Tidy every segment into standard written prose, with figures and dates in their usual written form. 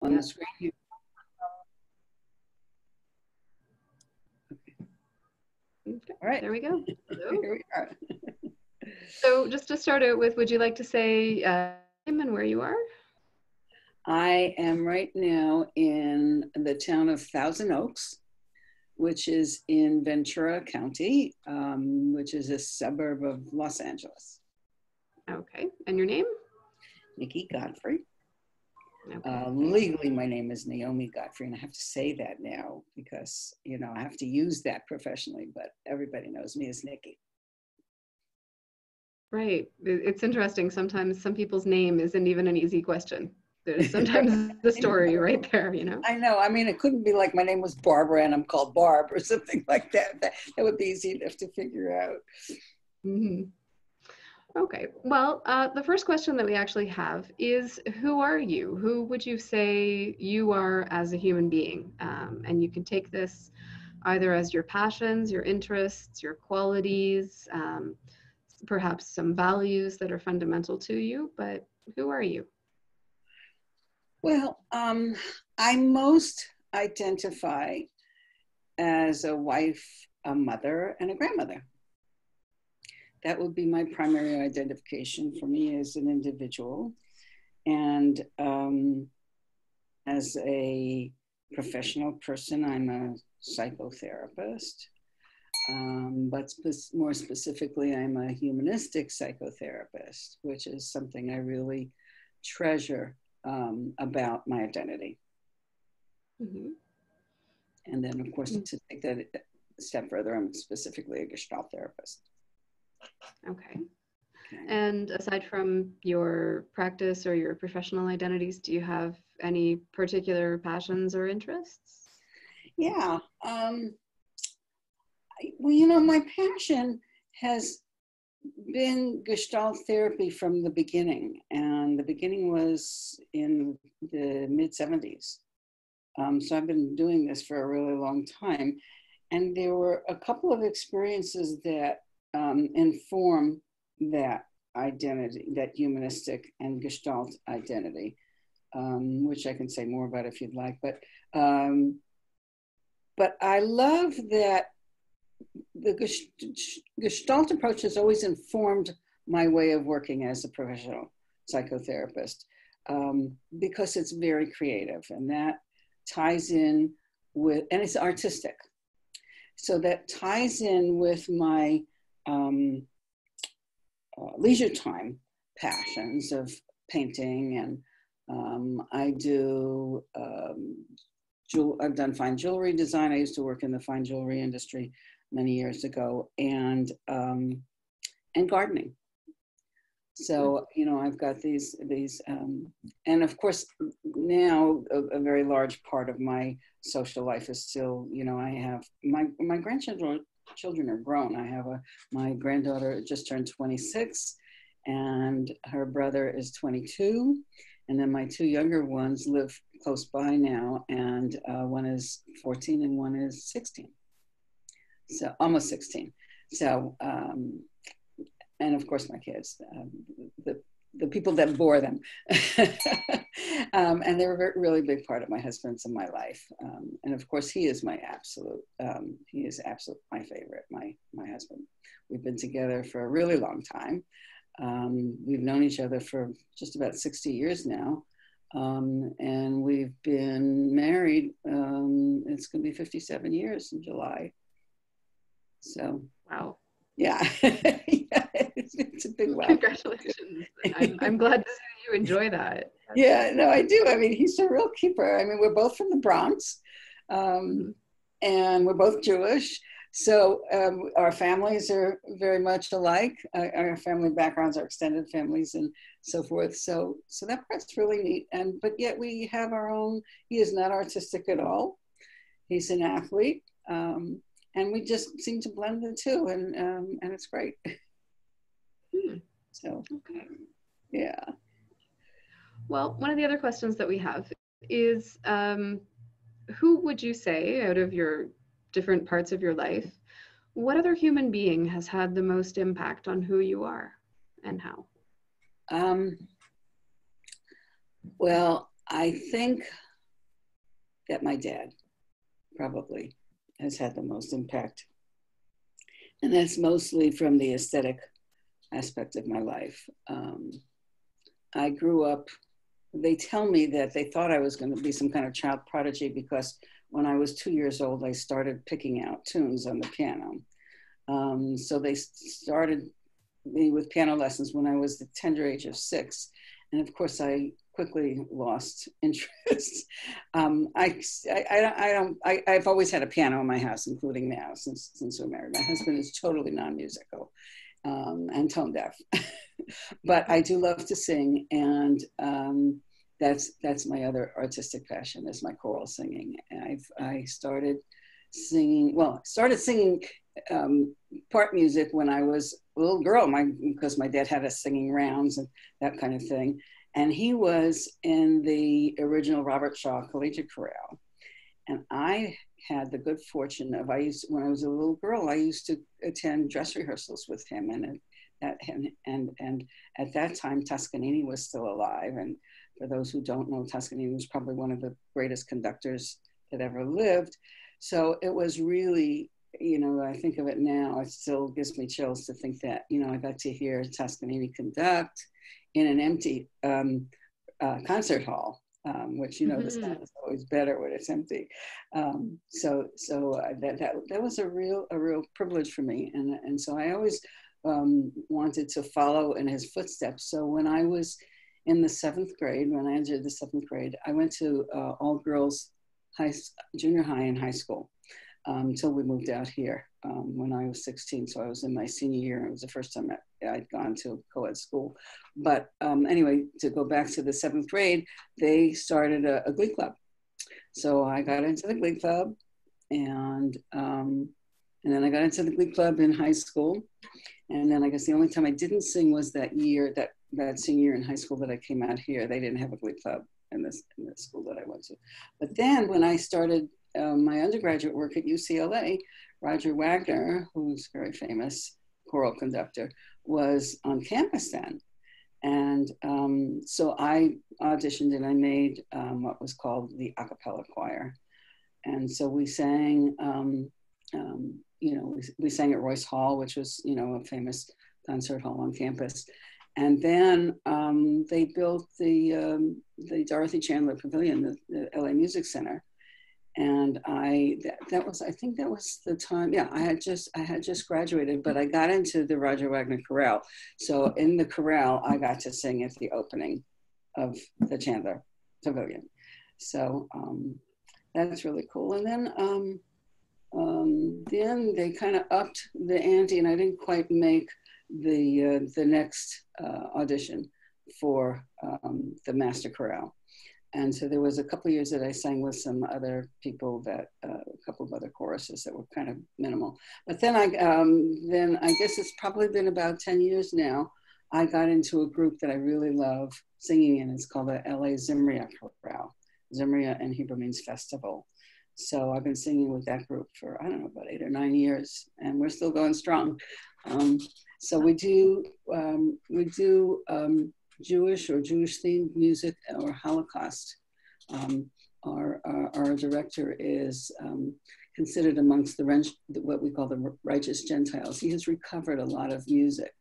on the screen. Okay. All right. There we go. Hello. Here we are. So just to start out with, would you like to say name and where you are? I am right now in the town of Thousand Oaks, which is in Ventura County, which is a suburb of Los Angeles. Okay. And your name? Nickie Godfrey. Okay. Legally, my name is Naomi Godfrey, and I have to say that now because, you know, I have to use that professionally, but everybody knows me as Nickie. Right. It's interesting. Sometimes some people's name isn't even an easy question. There's sometimes the story right there, you know? I know. I mean, it couldn't be like my name was Barbara and I'm called Barb or something like that. That would be easy enough to figure out. Mm-hmm. Okay. Well, the first question that we actually have is, who are you? Who would you say you are as a human being? And you can take this either as your passions, your interests, your qualities, perhaps some values that are fundamental to you, but who are you? Well, I most identify as a wife, a mother, and a grandmother. That would be my primary identification for me as an individual. And as a professional person, I'm a psychotherapist. But more specifically, I'm a humanistic psychotherapist, which is something I really treasure about my identity. Mm-hmm. And then, of course, to take that a step further, I'm specifically a Gestalt therapist. Okay. And aside from your practice or your professional identities, do you have any particular passions or interests? Yeah. Well, you know, my passion has been Gestalt therapy from the beginning. And the beginning was in the mid-70s. So I've been doing this for a really long time. And there were a couple of experiences that inform that identity, that humanistic and Gestalt identity, which I can say more about if you'd like. But I love that the Gestalt approach has always informed my way of working as a professional psychotherapist because it's very creative, and that ties in with, and it's artistic. So that ties in with my leisure time passions of painting, and I do, I've done fine jewelry design. I used to work in the fine jewelry industry many years ago, and gardening. So, you know, I've got these, and of course now a very large part of my social life is still, you know, I have my grandchildren are grown. I have my granddaughter just turned 26 and her brother is 22. And then my two younger ones live close by now, and one is 14 and one is 16. So almost 16. So, and of course my kids, the people that bore them. And they were a really big part of my husband's and my life. And of course he is my absolute, my favorite, my husband. We've been together for a really long time. We've known each other for just about 60 years now. And we've been married, it's gonna be 57 years in July. So, wow. Yeah, yeah, it's a big wow. Congratulations. I'm glad to see that you enjoy that. Yeah, no, I do. I mean, he's a real keeper. I mean, we're both from the Bronx, and we're both Jewish. So our families are very much alike. Our family backgrounds, our extended families, and so forth. So that part's really neat. But yet we have our own. He is not artistic at all. He's an athlete. And we just seem to blend the two, and it's great. So, okay. Yeah. Well, one of the other questions that we have is, who would you say, out of your different parts of your life, what other human being has had the most impact on who you are and how? Well, I think that my dad probably has had the most impact. And that's mostly from the aesthetic aspect of my life. I grew up, they tell me that they thought I was going to be some kind of child prodigy because when I was 2 years old, I started picking out tunes on the piano. So they started me with piano lessons when I was the tender age of 6. And of course, I quickly lost interest. I've always had a piano in my house, including now, since we're married. My husband is totally non-musical and tone deaf. But I do love to sing, and that's my other artistic passion, is my choral singing. I started singing part music when I was a little girl, because my dad had us singing rounds and that kind of thing. And he was in the original Robert Shaw Collegiate Chorale. And I had the good fortune of, when I was a little girl, I used to attend dress rehearsals with him. And at that time, Toscanini was still alive. And for those who don't know, Toscanini was probably one of the greatest conductors that ever lived. So it was really, I think of it now, it still gives me chills to think that, I got to hear Toscanini conduct in an empty concert hall, which, the sound is always better when it's empty. So that was a real privilege for me. And so I always wanted to follow in his footsteps. So when I was in the 7th grade, when I entered the 7th grade, I went to all girls junior high and high school until we moved out here when I was 16. So I was in my senior year. It was the first time I'd gone to co-ed school. But anyway, to go back to the 7th grade, they started a glee club. So I got into the glee club, and then I got into the glee club in high school. And then I guess the only time I didn't sing was that year, that senior year in high school that I came out here. They didn't have a glee club in the school that I went to. But then when I started my undergraduate work at UCLA, Roger Wagner, who's a very famous choral conductor, was on campus then. And so I auditioned and I made what was called the a cappella choir. And so we sang, we sang at Royce Hall, which was, a famous concert hall on campus. And then they built the Dorothy Chandler Pavilion, the LA Music Center. And I think that was the time. Yeah, I had just graduated, but I got into the Roger Wagner Chorale. So in the chorale, I got to sing at the opening of the Chandler Pavilion. So that's really cool. And then they kind of upped the ante, and I didn't quite make the next audition for the Master Chorale. And so there was a couple of years that I sang with some other people, a couple of other choruses that were kind of minimal. But then I guess it's probably been about 10 years now, I got into a group that I really love singing in. It's called the LA Zimria Chorale. Zimria in Hebrew means festival. So I've been singing with that group for, I don't know, about 8 or 9 years, and we're still going strong. So we do Jewish or Jewish themed music or Holocaust. Our director is considered amongst what we call the righteous Gentiles. He has recovered a lot of music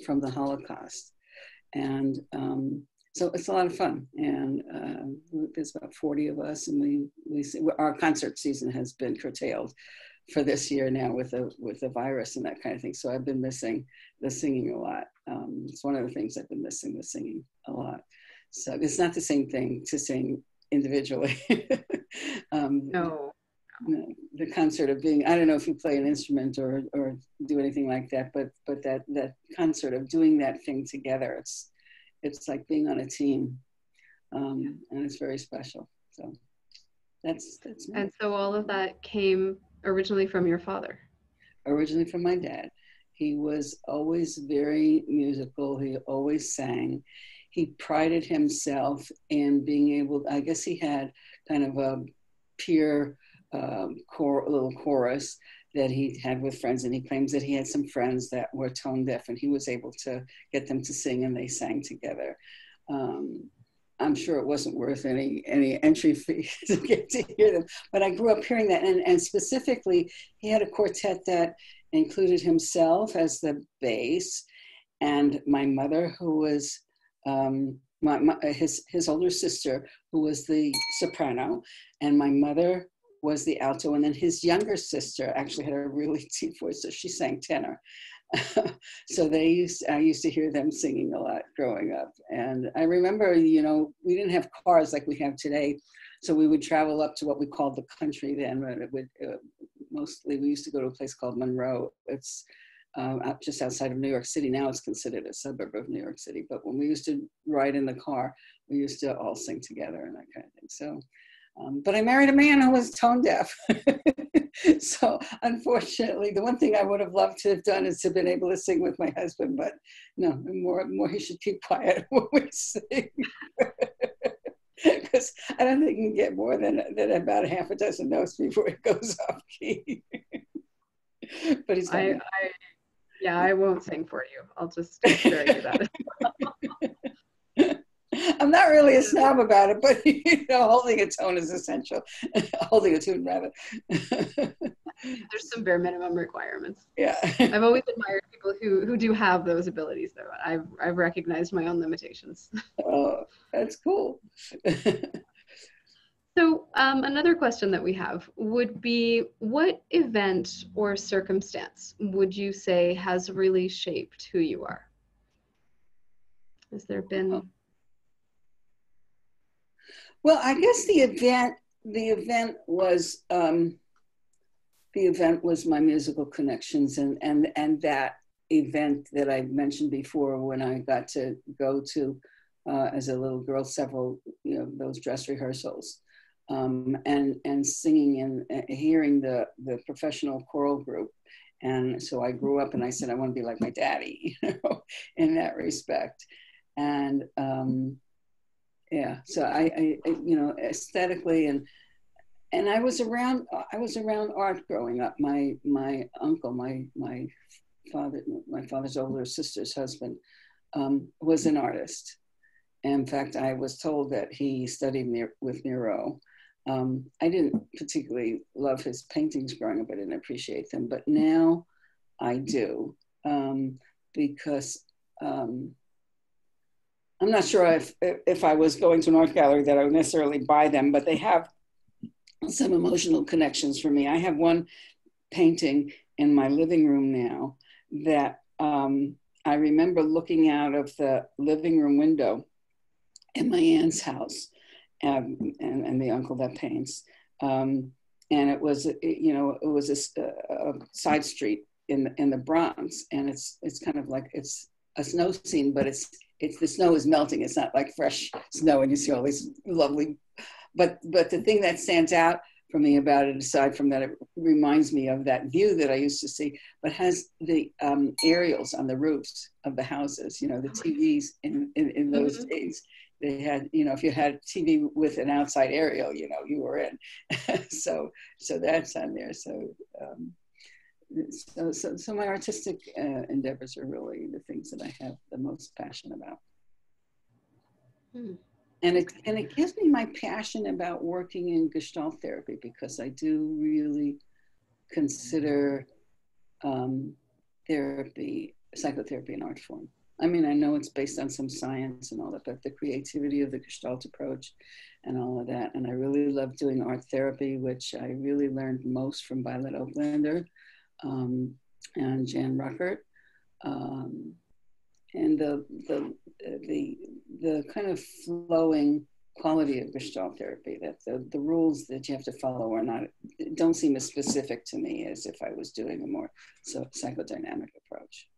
from the Holocaust. And so it's a lot of fun. And there's about 40 of us, and our concert season has been curtailed for this year now with the virus and that kind of thing. So I've been missing the singing a lot. It's one of the things I've been missing, the singing a lot. So it's not the same thing to sing individually. No. The concert of being, I don't know if you play an instrument or do anything like that, but that concert of doing that thing together, it's like being on a team, and it's very special. So that's me. And so all of that came originally from your father? Originally from my dad. He was always very musical. He always sang. He prided himself in being able, I guess he had kind of a peer little chorus that he had with friends, and he claims that he had some friends that were tone deaf, and he was able to get them to sing, and they sang together. I'm sure it wasn't worth any entry fee to get to hear them. But I grew up hearing that, and specifically, he had a quartet that included himself as the bass, and my mother, who was his older sister, who was the soprano, and my mother was the alto, and then his younger sister actually had a really deep voice, so she sang tenor. So I used to hear them singing a lot growing up. And I remember, you know, we didn't have cars like we have today. So we would travel up to what we called the country then. But it would, mostly we used to go to a place called Monroe. It's just outside of New York City. Now it's considered a suburb of New York City. But when we used to ride in the car, we used to all sing together and that kind of thing. So, but I married a man who was tone deaf. So unfortunately, the one thing I would have loved to have done is to have been able to sing with my husband, but no, more he should keep quiet when we sing. Because I don't think he can get more than about a half a dozen notes before it goes off key. But he's I won't sing for you. I'll just spare you that. I'm not really a snob about it, but you know, holding a tone is essential. Holding a tune, rather. There's some bare minimum requirements. Yeah. I've always admired people who do have those abilities, though. I've recognized my own limitations. Oh, that's cool. So another question that we have would be, what event or circumstance would you say has really shaped who you are? Has there been? Well, I guess the event was my musical connections, and that event that I mentioned before, when I got to go to as a little girl several, you know, those dress rehearsals, and singing and hearing the professional choral group. And so I grew up and I said I want to be like my daddy, you know, in that respect. And yeah, so I you know, aesthetically, and I was around art growing up. My uncle, my father's older sister's husband, was an artist. In fact, I was told that he studied with Miro. I didn't particularly love his paintings growing up. I didn't appreciate them, but now I do, because I'm not sure if I was going to an art gallery that I would necessarily buy them, but they have some emotional connections for me. I have one painting in my living room now that I remember looking out of the living room window in my aunt's house, and the uncle that paints. And it was, you know, it was a side street in the Bronx, and it's kind of like, it's a snow scene, but it's the snow is melting. It's not like fresh snow and you see all these lovely, but the thing that stands out for me about it, aside from that, it reminds me of that view that I used to see, but has the aerials on the roofs of the houses, you know, the TVs in those days. They had, you know, if you had TV with an outside aerial, you know, you were in. so that's on there. So my artistic endeavors are really the things that I have the most passion about. And it gives me my passion about working in Gestalt therapy, because I do really consider psychotherapy an art form. I mean, I know it's based on some science and all that, but the creativity of the Gestalt approach and all of that. And I really love doing art therapy, which I really learned most from Violet Oaklander and Jan Ruckert. And the kind of flowing quality of Gestalt therapy, that the rules that you have to follow don't seem as specific to me as if I was doing a more psychodynamic approach.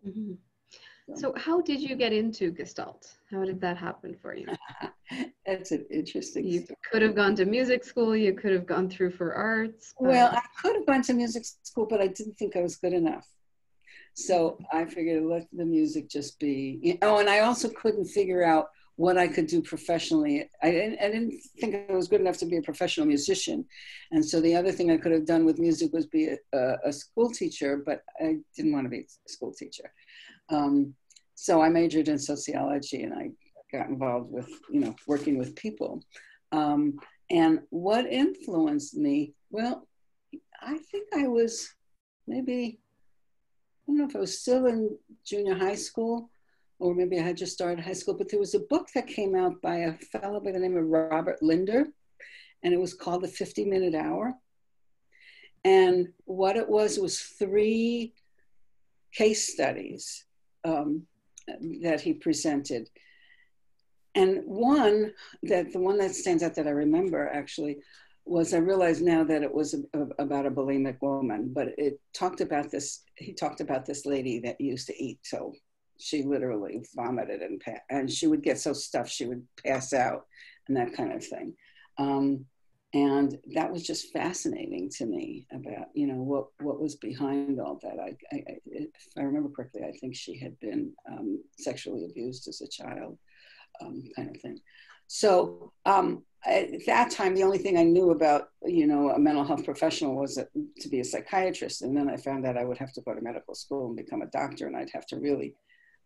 Mm-hmm. So how did you get into Gestalt? How did that happen for you? That's an interesting You story. could have gone to music school. You could have gone through for arts. Well, I could have gone to music school, but I didn't think I was good enough. So I figured, let the music just be. Oh, and I also couldn't figure out what I could do professionally. I didn't think I was good enough to be a professional musician. And so the other thing I could have done with music was be a school teacher, but I didn't want to be a school teacher. So I majored in sociology, and I got involved with, working with people. And what influenced me? Well, I think I was maybe, I don't know if I was still in junior high school, or maybe I had just started high school, but there was a book that came out by a fellow by the name of Robert Linder, and it was called The 50-Minute Hour. And what it was 3 case studies that he presented. And the one that stands out that I remember actually was, I realize now that it was about a bulimic woman, but he talked about this lady that used to eat till she literally vomited and she would get so stuffed she would pass out and that kind of thing. And that was just fascinating to me about, what was behind all that. If I remember correctly, I think she had been sexually abused as a child, kind of thing. So at that time, the only thing I knew about, a mental health professional was to be a psychiatrist. And then I found out I would have to go to medical school and become a doctor, and I'd have to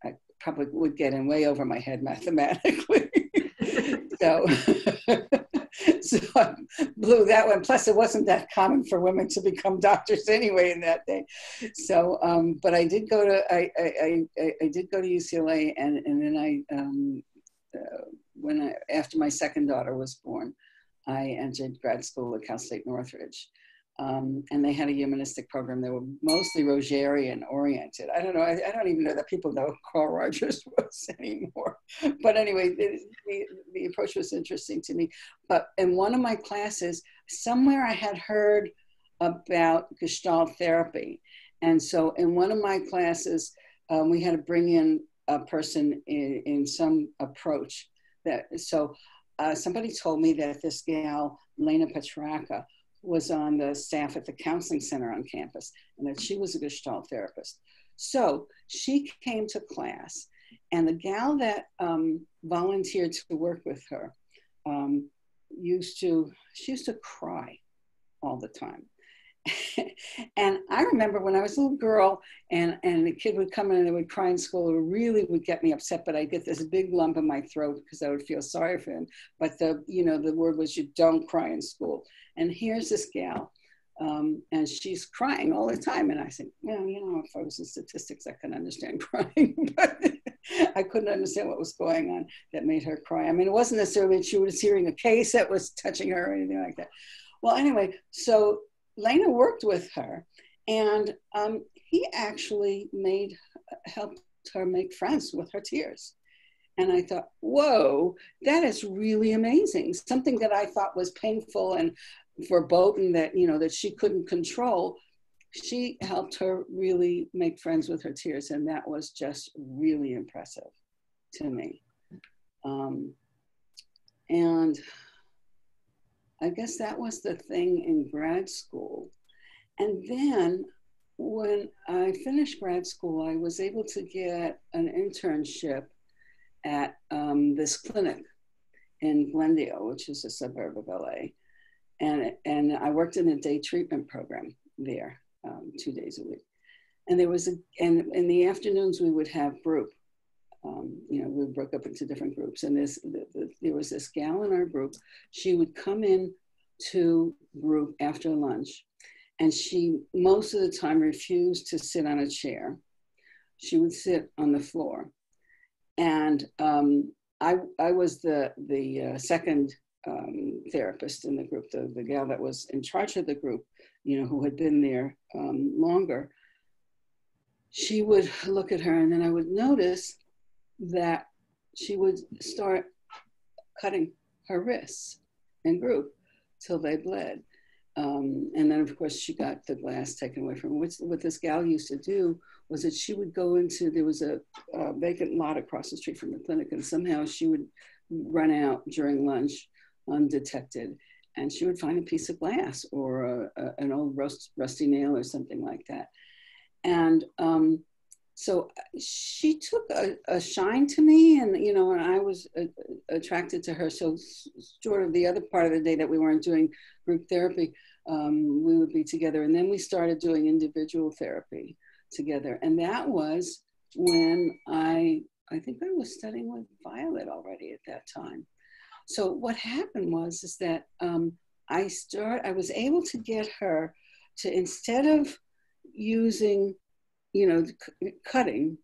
I probably would get in way over my head mathematically. So I blew that one. Plus, it wasn't that common for women to become doctors anyway in that day. So, but I did go to I did go to UCLA, and then after my second daughter was born, I entered grad school at Cal State Northridge. And they had a humanistic program. They were mostly Rogerian oriented. I don't know. I don't even know that people know who Carl Rogers was anymore. But anyway, the approach was interesting to me. But in one of my classes, somewhere I had heard about Gestalt therapy. And so in one of my classes, we had to bring in a person in some approach. Somebody told me that this gal, Lena Petraka, was on the staff at the counseling center on campus, and that she was a Gestalt therapist. So she came to class, and the gal that volunteered to work with her used to cry all the time. And I remember when I was a little girl and the kid would come in and they would cry in school, it really would get me upset, but I'd get this big lump in my throat because I would feel sorry for him. But the word was, you don't cry in school. And here's this gal, and she's crying all the time. And I said, if I was in statistics, I could understand crying, but I couldn't understand what was going on that made her cry. I mean, it wasn't necessarily that she was hearing a case that was touching her or anything like that. Well, anyway, so Lena worked with her, and he actually helped her make friends with her tears. And I thought, whoa, that is really amazing. Something that I thought was painful and verboten that, that she couldn't control, she helped her really make friends with her tears. And that was just really impressive to me. And I guess that was the thing in grad school. And then when I finished grad school, I was able to get an internship at this clinic in Glendale, which is a suburb of LA. And I worked in a day treatment program there 2 days a week. And and in the afternoons we would have group. We broke up into different groups, and there was this gal in our group. She would come in to group after lunch, and she most of the time refused to sit on a chair. She would sit on the floor, and I was the second therapist in the group, the gal that was in charge of the group, who had been there longer. She would look at her, and then I would notice that she would start cutting her wrists in group till they bled. And then, of course, she got the glass taken away from her. What this gal used to do was that she would go there was a vacant lot across the street from the clinic, and somehow she would run out during lunch undetected, and she would find a piece of glass or an old rusty nail or something like that. And so she took a shine to me, and and I was attracted to her. So sort of the other part of the day that we weren't doing group therapy, we would be together, and then we started doing individual therapy together. And that was when I I think I was studying with Violet already at that time. So what happened was is that I was able to get her to, instead of using, cutting,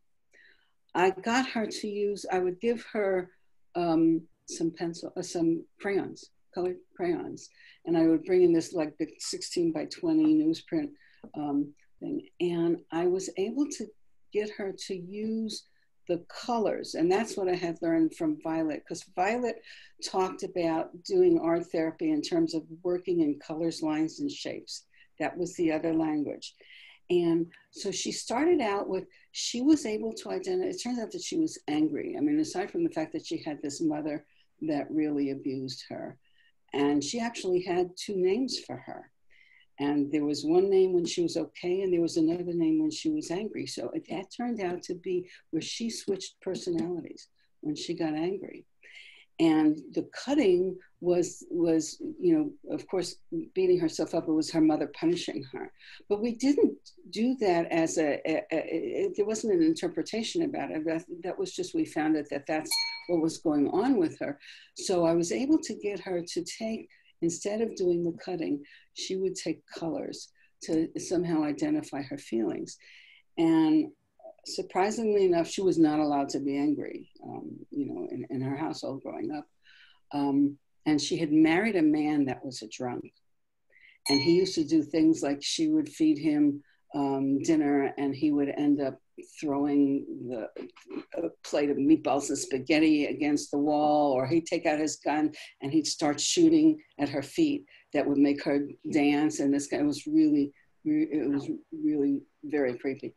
I got her to use, I would give her some crayons, colored crayons. And I would bring in this like the 16 by 20 newsprint thing. And I was able to get her to use the colors. And that's what I had learned from Violet, because Violet talked about doing art therapy in terms of working in colors, lines, and shapes. That was the other language. And so she started out with, she was able to identify, it turns out that she was angry. I mean, aside from the fact that she had this mother that really abused her. And she actually had two names for her. And there was one name when she was okay, and there was another name when she was angry. So that turned out to be where she switched personalities when she got angry. And the cutting was, of course, beating herself up. It was her mother punishing her. But we didn't do that as there wasn't an interpretation about it. That was just, we found out that that's what was going on with her. So I was able to get her to take, instead of doing the cutting, she would take colors to somehow identify her feelings. And surprisingly enough, she was not allowed to be angry, in her household growing up. And she had married a man that was a drunk. And he used to do things like she would feed him dinner, and he would end up throwing a plate of meatballs and spaghetti against the wall, or he'd take out his gun and he'd start shooting at her feet that would make her dance. And this guy was really very creepy.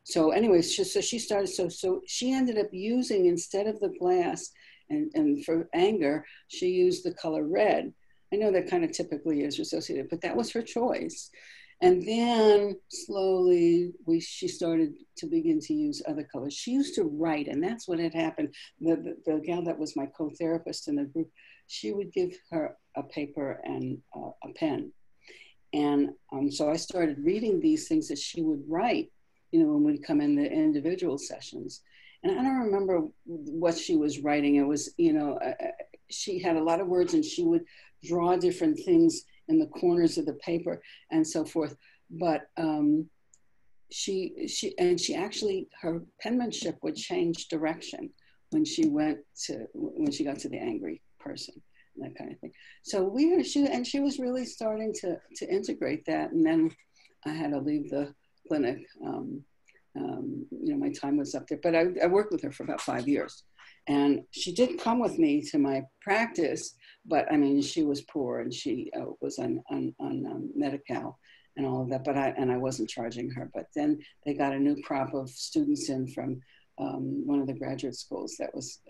So anyways, so she started, so she ended up using, instead of the glass and for anger, she used the color red. I know that kind of typically is associated, but that was her choice. And then slowly she started to begin to use other colors. She used to write, and that's what had happened. The gal that was my co-therapist in the group, she would give her a paper and a pen. And so I started reading these things that she would write, when we'd come in the individual sessions. And I don't remember what she was writing. It was, she had a lot of words, and she would draw different things in the corners of the paper and so forth. But she actually, her penmanship would change direction when she got to the angry person, and that kind of thing. So she was really starting to integrate that. And then I had to leave the clinic. My time was up there, but I worked with her for about 5 years. And she did come with me to my practice, but I mean, she was poor, and she was on Medi-Cal and all of that, but I wasn't charging her. But then they got a new crop of students in from one of the graduate schools that was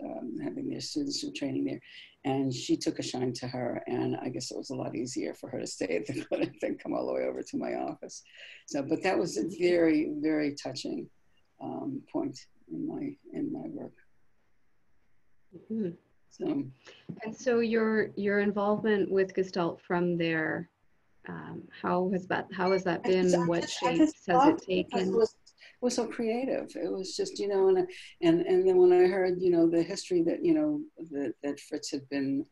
having their students who were training there. And she took a shine to her, and I guess it was a lot easier for her to stay at the clinic than come all the way over to my office. So, but that was a very, very touching point in my work. Mm-hmm. So, and so your involvement with Gestalt from there, how has that been? What shapes has it taken? It was so creative. It was just, and then when I heard, the history that, that Fritz had been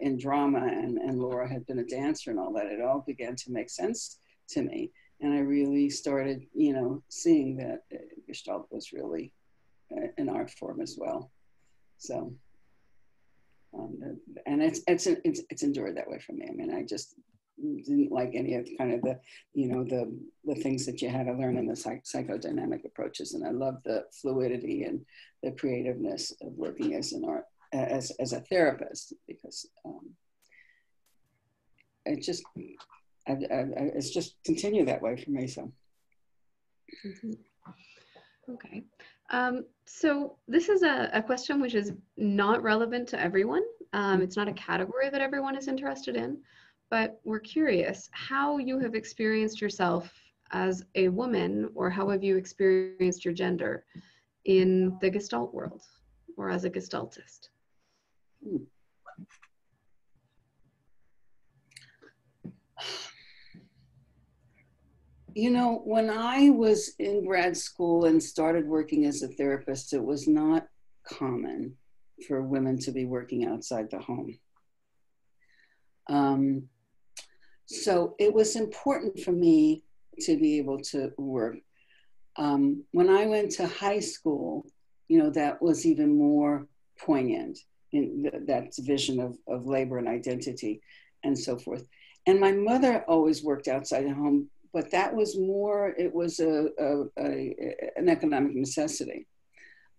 in drama and Laura had been a dancer and all that, it all began to make sense to me. And I really started, seeing that Gestalt was really an art form as well. So, and it's endured that way for me. I mean, I just didn't like any of kind of the, the things that you had to learn in the psychodynamic approaches. And I love the fluidity and the creativeness of working as an art, as a therapist, because it's just continued that way for me. So. Mm-hmm. Okay. So this is a question which is not relevant to everyone. It's not a category that everyone is interested in, but we're curious how you have experienced yourself as a woman, or how have you experienced your gender in the Gestalt world, or as a Gestaltist? You know, when I was in grad school and started working as a therapist, it was not common for women to be working outside the home. So it was important for me to be able to work. When I went to high school, you know, that was even more poignant in that division of labor and identity and so forth. And my mother always worked outside the home, but that was more, it was an economic necessity.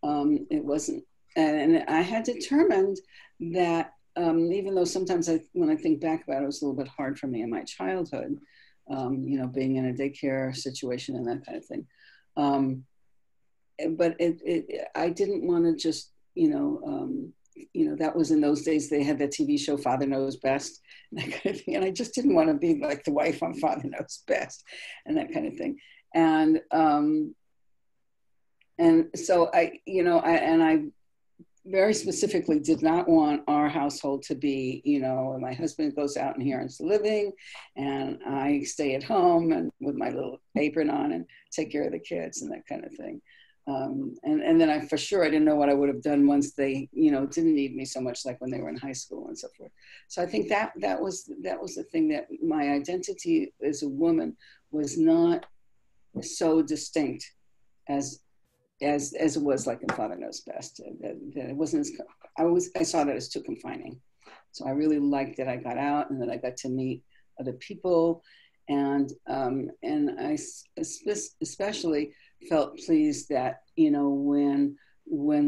It wasn't, and I had determined that even though sometimes when I think back about it, it was a little bit hard for me in my childhood, you know, being in a daycare situation and that kind of thing. But I didn't want to just, you know, that was in those days, they had that TV show, Father Knows Best, and that kind of thing. And I just didn't want to be like the wife on Father Knows Best and that kind of thing. And so I very specifically did not want our household to be, you know, my husband goes out and he earns a living and I stay at home and with my little apron on and take care of the kids and that kind of thing. And then I didn't know what I would have done once they, you know, didn't need me so much, like when they were in high school and so forth. So I think that was the thing, that my identity as a woman was not so distinct as it was like in Father Knows Best. That it wasn't I saw that as too confining. So I really liked that I got out and that I got to meet other people, and I especially felt pleased that, you know, when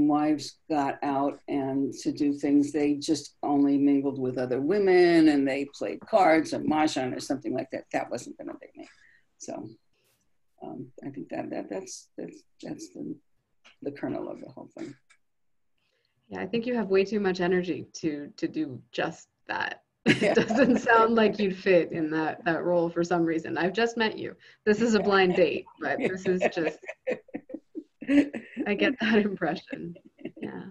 wives got out and to do things, they just only mingled with other women and they played cards or mahjong or something like that. That wasn't going to be me. So I think that's the kernel of the whole thing. Yeah, I think you have way too much energy to do just that. It doesn't sound like you'd fit in that role for some reason. I've just met you. This is a blind date, but this is just, I get that impression. Yeah.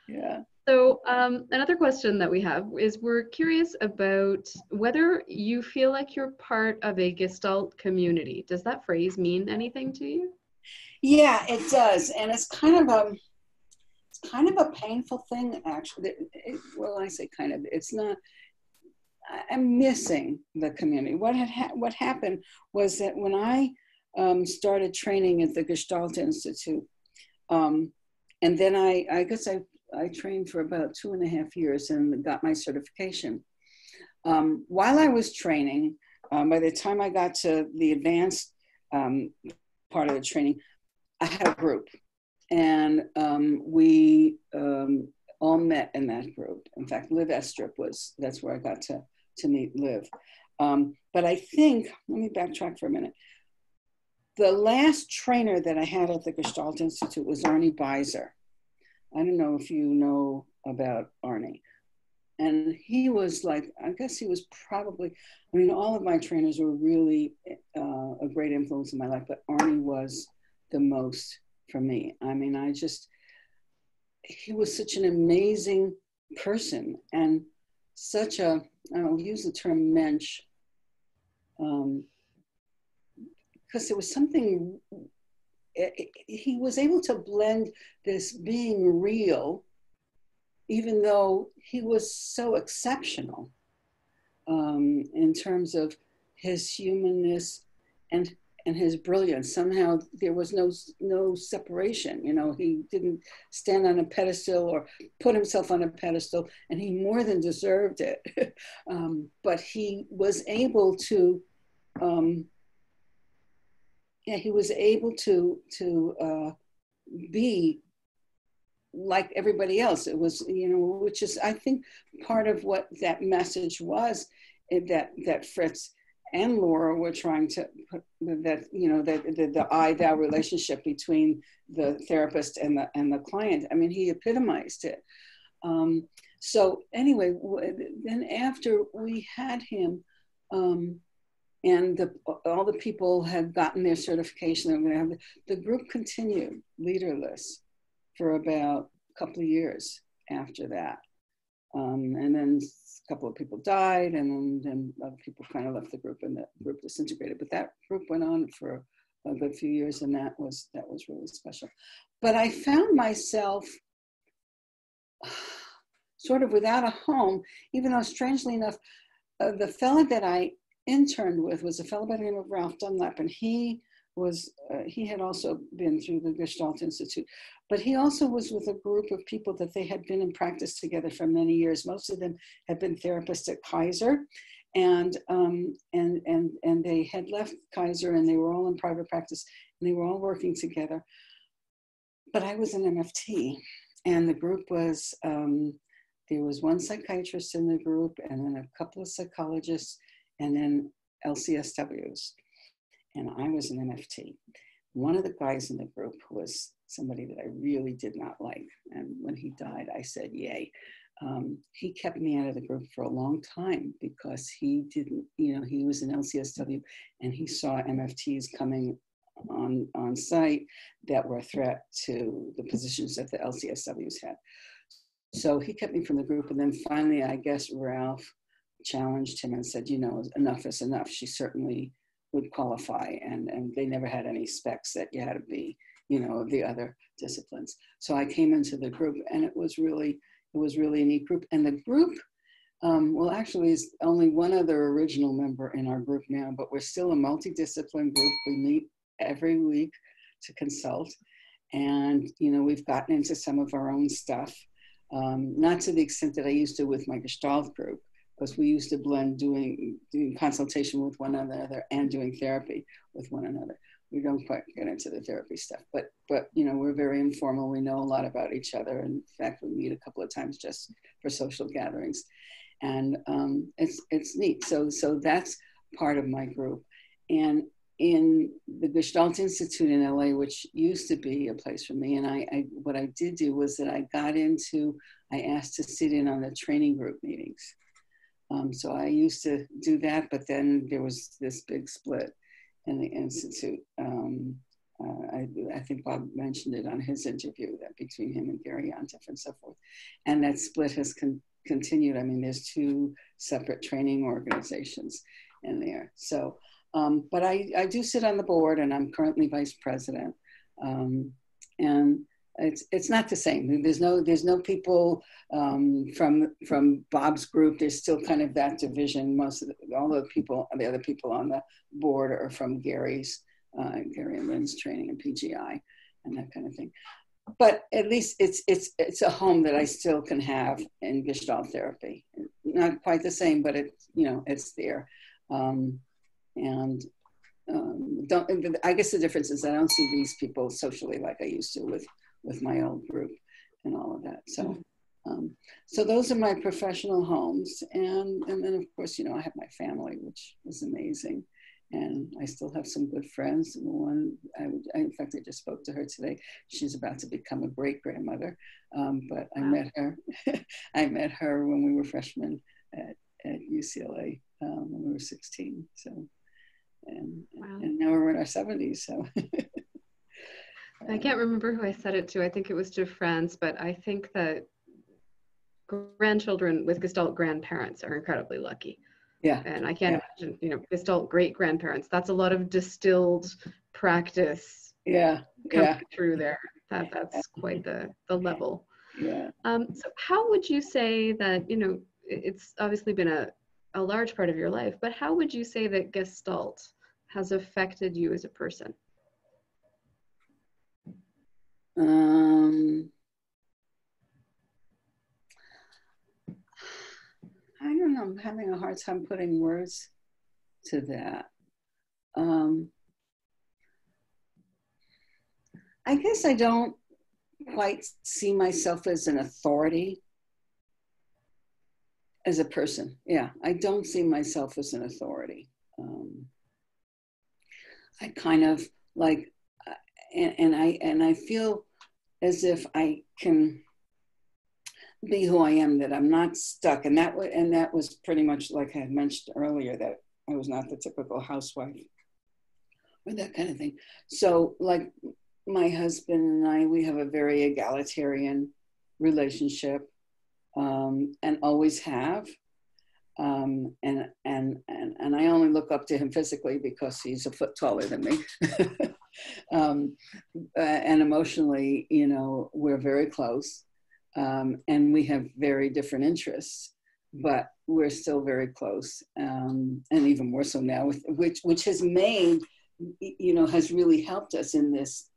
Yeah. So another question that we have is, we're curious about whether you feel like you're part of a Gestalt community. Does that phrase mean anything to you? Yeah, it does. And it's kind of a painful thing, actually. Well, I say kind of, it's not, I'm missing the community. What happened was that when I started training at the Gestalt Institute, and then I guess I trained for about 2.5 years and got my certification. While I was training, by the time I got to the advanced part of the training, I had a group, and we all met in that group. In fact, Liv Estrup that's where I got to meet Liv. But I think, let me backtrack for a minute. The last trainer that I had at the Gestalt Institute was Arnie Beiser. I don't know if you know about Arnie. And he was like, I guess he was probably, I mean, all of my trainers were really a great influence in my life, but Arnie was the most for me. I mean, he was such an amazing person and such I'll use the term mensch, because there was something, he was able to blend this being real, even though he was so exceptional in terms of his humanness and his brilliance. Somehow there was no separation. You know, he didn't stand on a pedestal or put himself on a pedestal, and he more than deserved it. But he was able to, be like everybody else. It was, you know, which is, I think, part of what that message was, that Fritz and Laura were trying to put, that, you know, the I-thou relationship between the therapist and the client. I mean, he epitomized it. So anyway, then after we had him, and all the people had gotten their certification, they were going to have the group continued leaderless for about a couple of years after that. And then couple of people died, and then other people kind of left the group, and the group disintegrated. But that group went on for a good few years, and that was really special. But I found myself sort of without a home, even though strangely enough, the fellow that I interned with was a fellow by the name of Ralph Dunlap, and he had also been through the Gestalt Institute, but he also was with a group of people that they had been in practice together for many years. Most of them had been therapists at Kaiser, and they had left Kaiser, and they were all in private practice, and they were all working together. But I was an MFT, and the group was, there was one psychiatrist in the group, and then a couple of psychologists, and then LCSWs. And I was an MFT. One of the guys in the group was somebody that I really did not like. And when he died, I said, yay. He kept me out of the group for a long time because he didn't, he was an LCSW, and he saw MFTs coming on site that were a threat to the positions that the LCSWs had. So he kept me from the group. And then finally, I guess Ralph challenged him and said, enough is enough. She certainly would qualify, and they never had any specs that you had to be, the other disciplines. So I came into the group, and it was really a neat group. And the group, actually is only one other original member in our group now, but we're still a multidiscipline group. We meet every week to consult, and we've gotten into some of our own stuff, not to the extent that I used to with my Gestalt group, because we used to blend doing consultation with one another and doing therapy with one another. We don't quite get into the therapy stuff, but we're very informal. We know a lot about each other. In fact, we meet a couple of times just for social gatherings, and it's neat. So that's part of my group. And in the Gestalt Institute in LA, which used to be a place for me, and what I did do was that I asked to sit in on the training group meetings. So I used to do that, but then there was this big split in the Institute. I think Bob mentioned it on his interview, that between him and Gary Yantif and so forth. And that split has continued. I mean, there's two separate training organizations in there. So, but I do sit on the board, and I'm currently vice president. And it's not the same. There's no people from Bob's group. There's still kind of that division. All the other people on the board are from Gary and Lynn's training and PGI and that kind of thing. But at least it's a home that I still can have in Gestalt therapy. Not quite the same, but it's there. I guess the difference is I don't see these people socially like I used to with my old group and all of that. So, so those are my professional homes. And then of course, I have my family, which is amazing. And I still have some good friends. In fact, I just spoke to her today. She's about to become a great grandmother. But I met her, when we were freshmen at UCLA, when we were 16. So, and now we're in our 70s. So. I can't remember who I said it to. I think it was to friends, but I think that grandchildren with Gestalt grandparents are incredibly lucky. Yeah. And I can't imagine, Gestalt great grandparents. That's a lot of distilled practice. Coming through there. That's quite the level. Yeah. So how would you say that, it's obviously been a large part of your life, but how would you say that Gestalt has affected you as a person? I don't know. I'm having a hard time putting words to that. I guess I don't quite see myself as an authority as a person. Yeah, I don't see myself as an authority. I kind of like, and I feel as if I can be who I am, that I'm not stuck. And that was pretty much like I had mentioned earlier, that I was not the typical housewife or that kind of thing. So like my husband and I, we have a very egalitarian relationship, and always have. And I only look up to him physically because he's a foot taller than me. And emotionally, you know, we're very close, and we have very different interests, but we're still very close, and even more so now, with which has made, you know, has really helped us in this,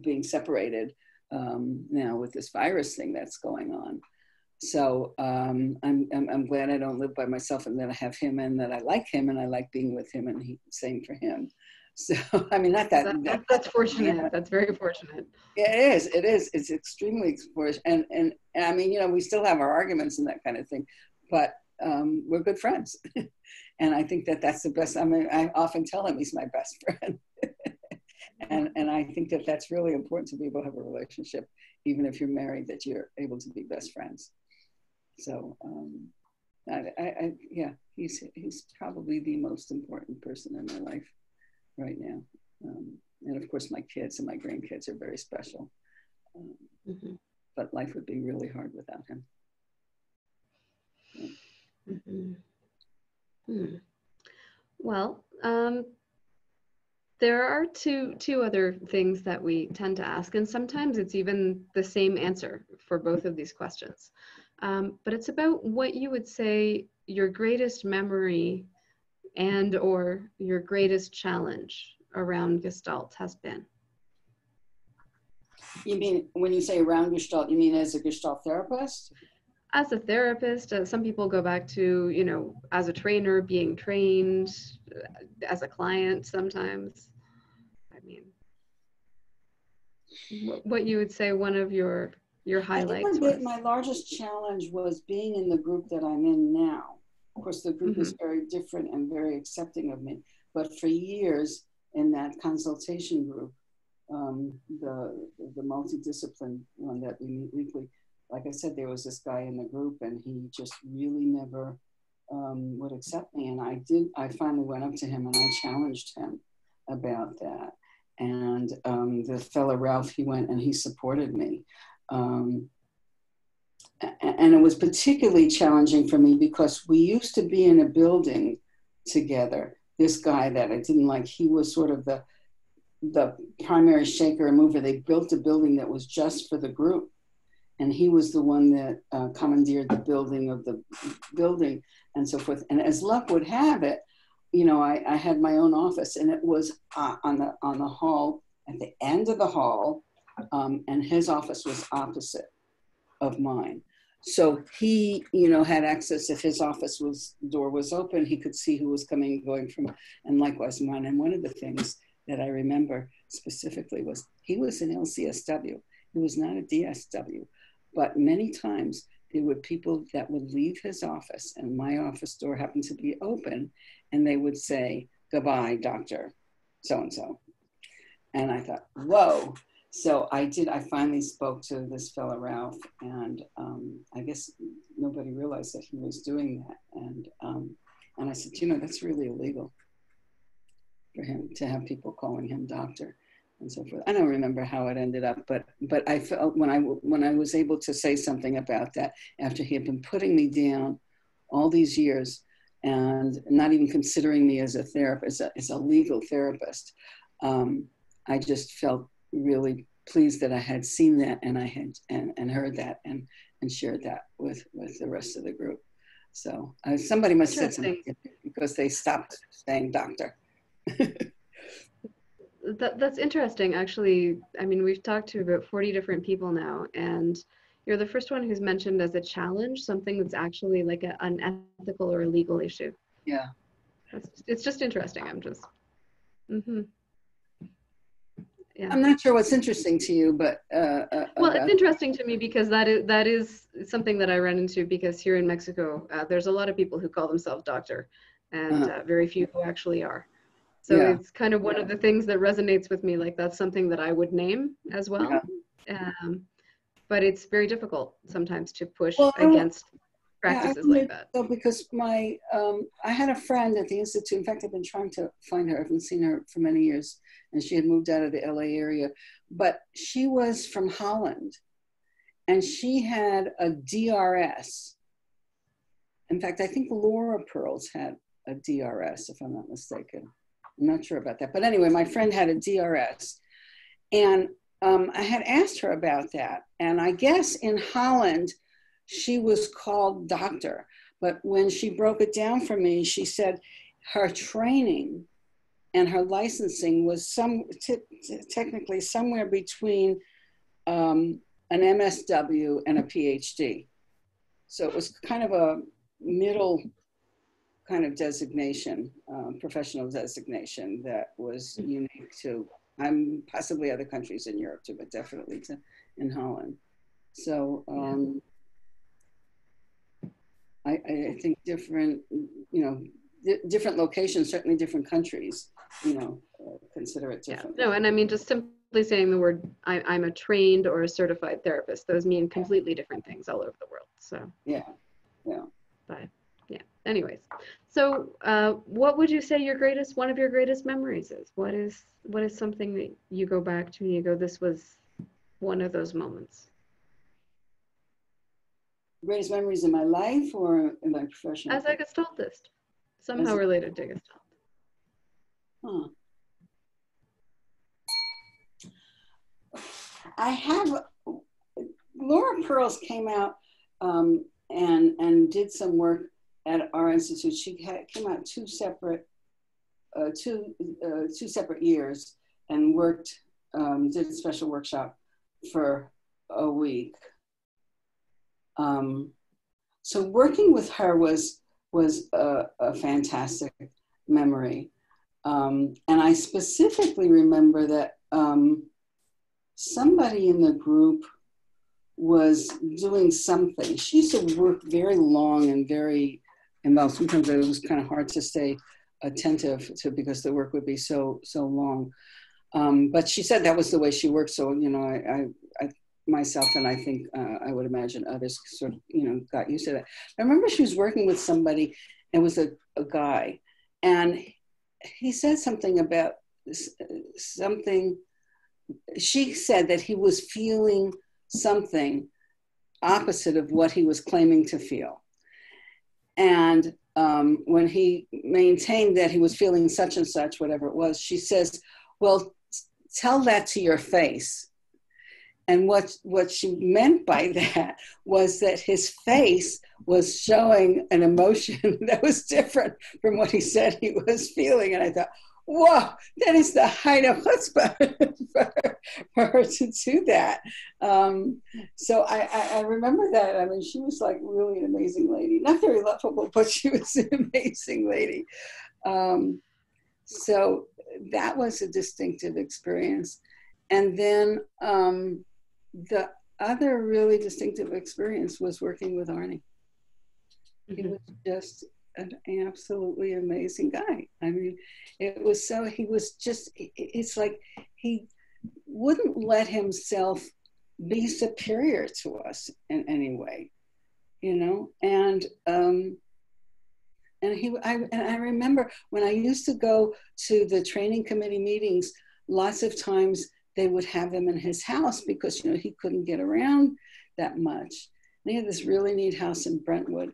being separated now with this virus thing that's going on. So I'm glad I don't live by myself, and that I have him, and that I like him, and I like being with him, and same for him. So I mean, not that, that's fortunate. Yeah. That's very fortunate. Yeah, it is. It's extremely fortunate, and I mean, you know, we still have our arguments and that kind of thing, but we're good friends, and I think that that's the best. I mean, I often tell him he's my best friend. And I think that that's really important, to be able to have a relationship, even if you're married, that you're able to be best friends. So, yeah, he's probably the most important person in my life right now. And of course, my kids and my grandkids are very special. But life would be really hard without him. Yeah. Well, there are two other things that we tend to ask, and sometimes it's even the same answer for both of these questions. But it's about what you would say your greatest memory and or your greatest challenge around Gestalt has been. You mean, when you say around Gestalt, you mean as a Gestalt therapist? As a therapist, some people go back to, you know, as a trainer, being trained, as a client sometimes. I mean, what you would say one of your highlights was? My largest challenge was being in the group that I'm in now. Of course, the group is very different and very accepting of me. But for years in that consultation group, the multidiscipline one that we meet weekly, like I said, there was this guy in the group, and he just really never would accept me. And I finally went up to him and I challenged him about that. And the fellow Ralph, he went and he supported me. And it was particularly challenging for me because we used to be in a building together. This guy that I didn't like, he was sort of the primary shaker and mover. They built a building that was just for the group. And he was the one that commandeered the building of the building and so forth. And as luck would have it, you know, I had my own office, and it was on the hall, at the end of the hall, and his office was opposite of mine. So he, you know, had access. If his door was open, he could see who was coming and going from, and likewise mine. And one of the things that I remember specifically was he was an LCSW. He was not a DSW, but many times there were people that would leave his office, and my office door happened to be open, and they would say, "Goodbye, Dr. So-and-so." And I thought, whoa. So I finally spoke to this fellow Ralph, and I guess nobody realized that he was doing that. And I said, you know, that's really illegal for him to have people calling him doctor and so forth. I don't remember how it ended up, but I felt when I was able to say something about that after he had been putting me down all these years and not even considering me as a therapist, as a legal therapist, I just felt really pleased that I had seen that, and I had and heard that and shared that with the rest of the group. So somebody must have said something because they stopped saying doctor. That's interesting, actually. I mean, we've talked to about 40 different people now, and you're the first one who's mentioned as a challenge something that's actually like an ethical or a legal issue. Yeah. It's just interesting. I'm just... Yeah. I'm not sure what's interesting to you, but well, it's interesting to me because that is something that I run into, because here in Mexico, there's a lot of people who call themselves doctor, and very few who actually are. So it's kind of one of the things that resonates with me. Like, that's something that I would name as well. But it's very difficult sometimes to push against practices like that. So because I had a friend at the Institute. In fact, I've been trying to find her. I haven't seen her for many years, and she had moved out of the LA area. But she was from Holland, and she had a DRS In fact, I think Laura Pearls had a DRS, if I'm not mistaken. I'm not sure about that. But anyway, my friend had a DRS. And I had asked her about that. And I guess in Holland, she was called doctor. But when she broke it down for me, she said her training and her licensing was technically somewhere between an MSW and a PhD. So it was kind of a middle kind of designation, professional designation that was unique to possibly other countries in Europe too, but definitely in Holland. So I think different, different locations, certainly different countries, consider it different. Yeah. No, and I mean, just simply saying the word, I'm a trained or a certified therapist, those mean completely different things all over the world. So yeah. But yeah, anyways. So what would you say one of your greatest memories is? What is something that you go back to and you go, this was one of those moments? Greatest memories in my life or in my professional? As a Gestaltist, somehow related to Gestalt. Huh. I have, Laura Pearls came out and did some work at our institute. She came out two separate years and worked, did a special workshop for a week. So working with her was a fantastic memory. And I specifically remember that somebody in the group was doing something. She used to work very long and very involved. Sometimes it was kind of hard to stay attentive to because the work would be so long. But she said that was the way she worked. So, I myself, and I think I would imagine others sort of, got used to that. I remember she was working with somebody, and it was a guy, and he said something about something. She said that he was feeling something opposite of what he was claiming to feel. And when he maintained that he was feeling such and such, whatever it was, she says, well, tell that to your face. And what she meant by that was that his face was showing an emotion that was different from what he said he was feeling. And I thought, whoa, that is the height of chutzpah for her to do that. So I remember that. I mean, she was like really an amazing lady. Not very lovable, but she was an amazing lady. So that was a distinctive experience. And then the other really distinctive experience was working with Arnie. He was just an absolutely amazing guy. I mean, it's like he wouldn't let himself be superior to us in any way, and I remember when I used to go to the training committee meetings, lots of times they would have him in his house because, he couldn't get around that much. And he had this really neat house in Brentwood.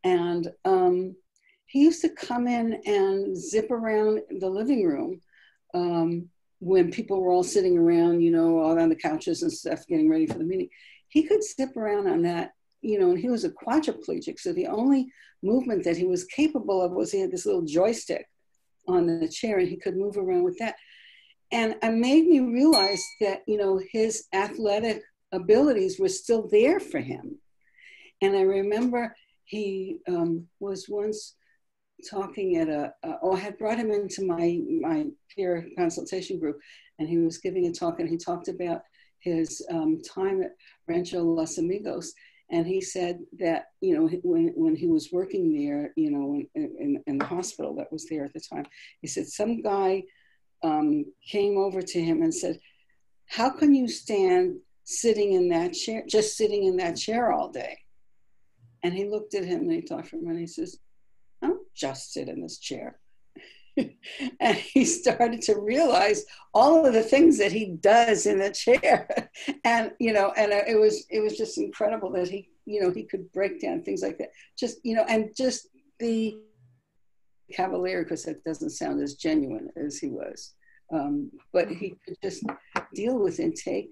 And he used to come in and zip around the living room when people were all sitting around, all on the couches and stuff, getting ready for the meeting. He could zip around on that, and he was a quadriplegic. So the only movement that he was capable of was he had this little joystick on the chair and he could move around with that. And it made me realize that, his athletic abilities were still there for him. And I remember he was once talking at I had brought him into my peer consultation group, and he was giving a talk, and he talked about his time at Rancho Los Amigos. And he said that, when he was working there, in the hospital that was there at the time, he said some guy came over to him and said, how can you stand sitting in that chair, just sitting in that chair all day? And he looked at him and he talked for a minute. He says, I don't just sit in this chair. And he started to realize all of the things that he does in the chair. And, and it was just incredible that he he could break down things like that. Just, and just be cavalier, because that doesn't sound as genuine as he was. But he could just deal with and take,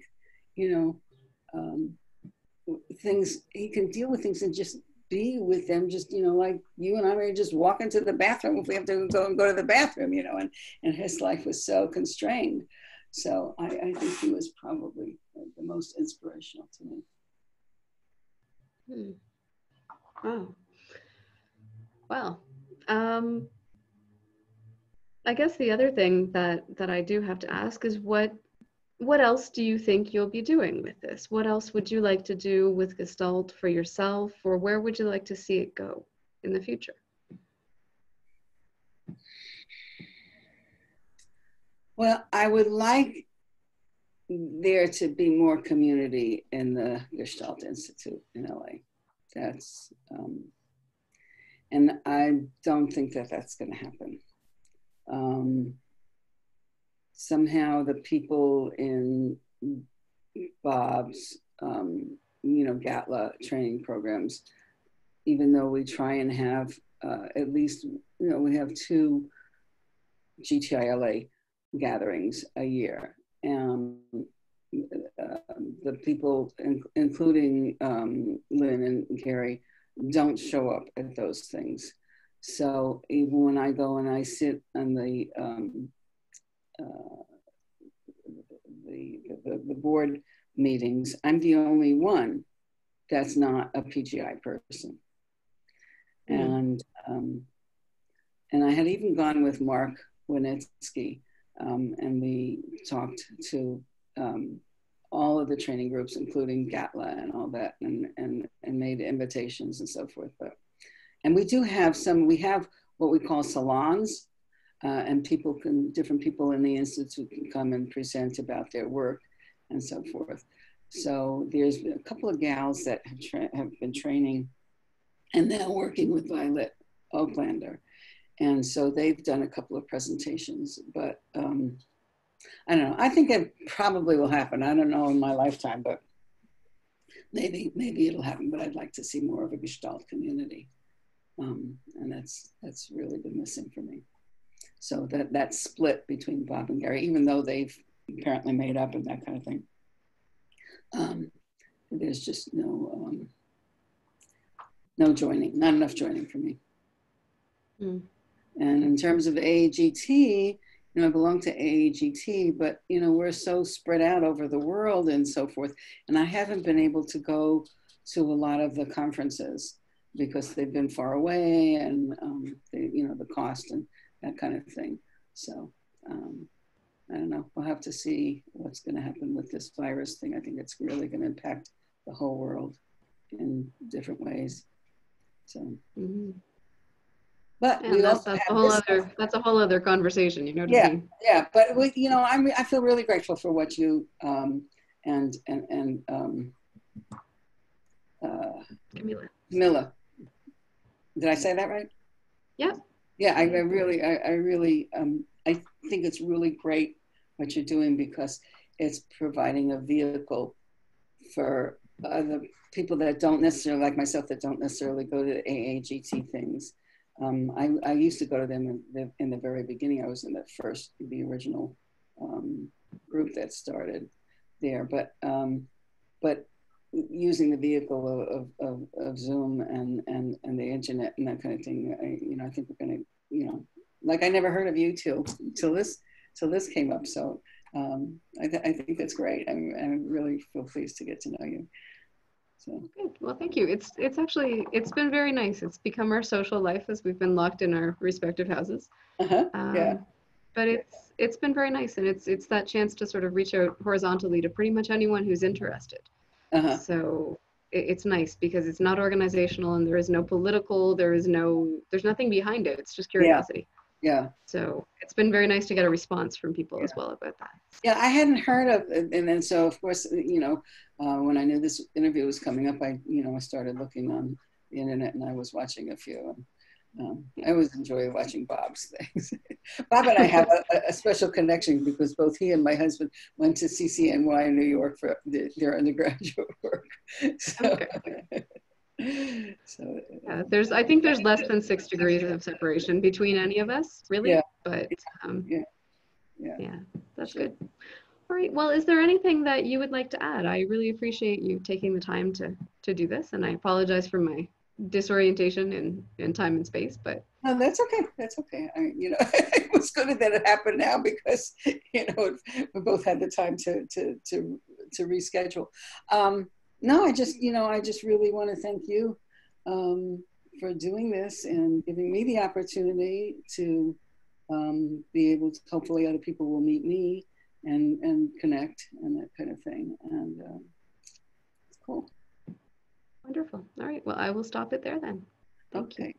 things. He can deal with things and just be with them, just, like you and I may just walk into the bathroom if we have to go to the bathroom, and his life was so constrained. So I think he was probably the most inspirational to me. Wow. Well, I guess the other thing that I do have to ask is what else do you think you'll be doing with this? What else would you like to do with Gestalt for yourself, or where would you like to see it go in the future? Well, I would like there to be more community in the Gestalt Institute in LA. That's, and I don't think that that's going to happen. Somehow the people in Bob's, GATLA training programs, even though we try and have at least, we have 2 GTILA gatherings a year. And the people, including Lynn and Gary, don't show up at those things. So even when I go and I sit on the board meetings, I'm the only one that's not a PGI person. And I had even gone with Mark Winitsky, and we talked to all of the training groups, including GATLA and all that, and made invitations and so forth. And we do have we have what we call salons, and different people in the Institute can come and present about their work and so forth. So there's been a couple of gals that have been training and now working with Violet Oaklander. And so they've done a couple of presentations, but I don't know. I think it probably will happen. I don't know in my lifetime, but maybe it'll happen. But I'd like to see more of a Gestalt community, and that's really been missing for me. So that split between Bob and Gary, even though they've apparently made up and that kind of thing, there's just no joining, not enough joining for me. And in terms of AAGT, I belong to AAGT, but, we're so spread out over the world and so forth. And I haven't been able to go to a lot of the conferences because they've been far away and, the cost and that kind of thing. So I don't know. We'll have to see what's going to happen with this virus thing. I think it's really going to impact the whole world in different ways. So. But we that's a whole other conversation, what I mean? Yeah. But I feel really grateful for what you and Camilla. Did I say that right? Yeah. Yeah. I really I think it's really great what you're doing, because it's providing a vehicle for the people that don't necessarily, like myself, that don't necessarily go to the AAGT things. I used to go to them in the very beginning. I was in the original group that started there. But using the vehicle of Zoom and the internet and that kind of thing, I think we're going to, like I never heard of you till this came up. So I think that's great. I really feel pleased to get to know you. So. Good. Well, thank you. It's been very nice. It's become our social life as we've been locked in our respective houses. Yeah. But it's been very nice, and it's that chance to sort of reach out horizontally to pretty much anyone who's interested. So it's nice because it's not organizational, and there is no political. There's nothing behind it. It's just curiosity. Yeah. So it's been very nice to get a response from people as well about that. Yeah, I hadn't heard of it, and then so of course, when I knew this interview was coming up, I started looking on the internet, and I was watching a few, and I always enjoy watching Bob's things. Bob and I have a special connection because both he and my husband went to CCNY in New York for their undergraduate work. So, So Yeah, I think there's less than 6 degrees of separation between any of us, really. yeah, But yeah, yeah. yeah, that's Sure. good. All right. Well, is there anything that you would like to add? I really appreciate you taking the time to do this, and I apologize for my disorientation in time and space. But No, that's okay. That's okay. It was good that it happened now because, we both had the time to reschedule. No, I just really want to thank you for doing this and giving me the opportunity to be able to, hopefully other people will meet me and connect and that kind of thing. And it's cool. wonderful. All right. Well, I will stop it there then. Thank you. Okay.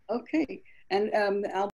Okay. And I'll